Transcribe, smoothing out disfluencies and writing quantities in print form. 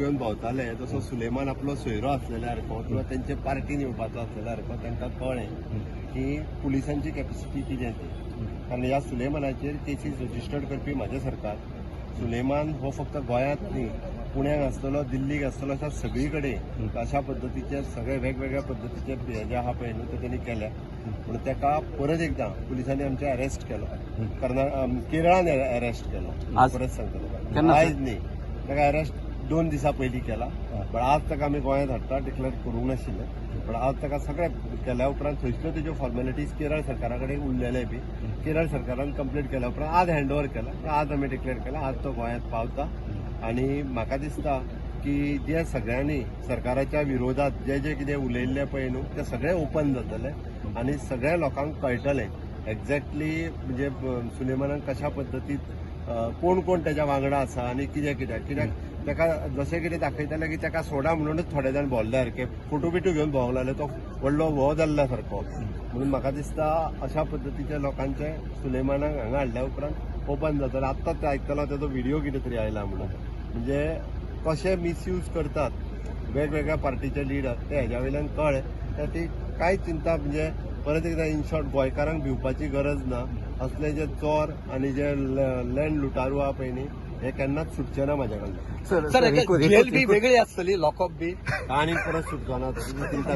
घेवन भोंवताले जसो सुलेमान आपलो सोयरो आसलेल्यारको किंवा तेंचे पार्टीन येवपाचो आसलेल्यारको तांकां कळ्ळें की पुलिसांची कॅपॅसिटी कितें ती. कारण ह्या सुलेमानाचेर केसीस रजिस्टर्ड करपी म्हाजे सरकार. सुलेमान हो फक्त गोंयांत न्ही, पुण्याक आसतलो, दिल्लीक आसतलो, अशा सगळी कडेन अशा पद्दतीचे सगळे वेगवेगळ्या पद्दतीचे जे आहा पळय न्हू ते तेणी केल्या. पूण ताका परत एकदां पुलिसांनी आमचे अरेस्ट केलो. केरळान अरेस्ट केलो. परत सांगतलो आयज न्ही, ताका अरेस्ट 2 दिसां पयलीं केला. पण आज ताका आमी गोंयांत हाडटा डिक्लेअर करूंक नाशिल्ले. पण आज ताका सगळे केल्या उपरांत थंयच्यो तेज्यो फॉर्मेलिटीज केरळ सरकारा कडेन उरलेले बी केरळ सरकारान कंप्लीट केल्या उपरांत आज हँड ओव्हर केला. आज आमी डिक्लेअर केला. आज तो गोंयांत पावता. आनी म्हाका दिसता की जे सगळ्यांनी सरकाराच्या विरोधात जे जे कितें उलयल्लें पळय न्हू ते सगळें ओपन जातलें आनी सगळ्या लोकांक कळटलें एक्झॅक्टली म्हणजे सुलेमानाक कशा पद्दतीन कोण कोण त्याच्या वांगडा आसा आनी कित्याक कित्याक ताका जशें कितें दाखयताले की ताका सोडा म्हणूनच थोडे जाण भोंवले सारके फोटो बिटो घेवन भोंवंक लागले. तो व्हडलो वो जाल्ल्या सारको. म्हणून म्हाका दिसता अशा पद्दतीच्या लोकांचे सुलेमानाक हांगा हाडल्या उपरांत ओपन जातलें. आत्ताच आयकतालो तेजो व्हिडिओ कितें तरी आयला म्हणून. म्हणजे कशे मिसयूज करतात वेगवेगळ्या पार्टीचे लिडर ते हेज्या वयल्यान कळ्ळें. ती कांय चिंता म्हणजे परत एकदां इन शॉर्ट गोंयकारांक भिवपाची गरज ना. असले जे चोर आनी जे लँड लुटारू आहा पळय न्ही हे केन्नाच सुटचे ना म्हाज्या कडल्यान. जेल बी वेगळी आसतली, लॉकअप बी आनी परत सुटचो ना. चिंता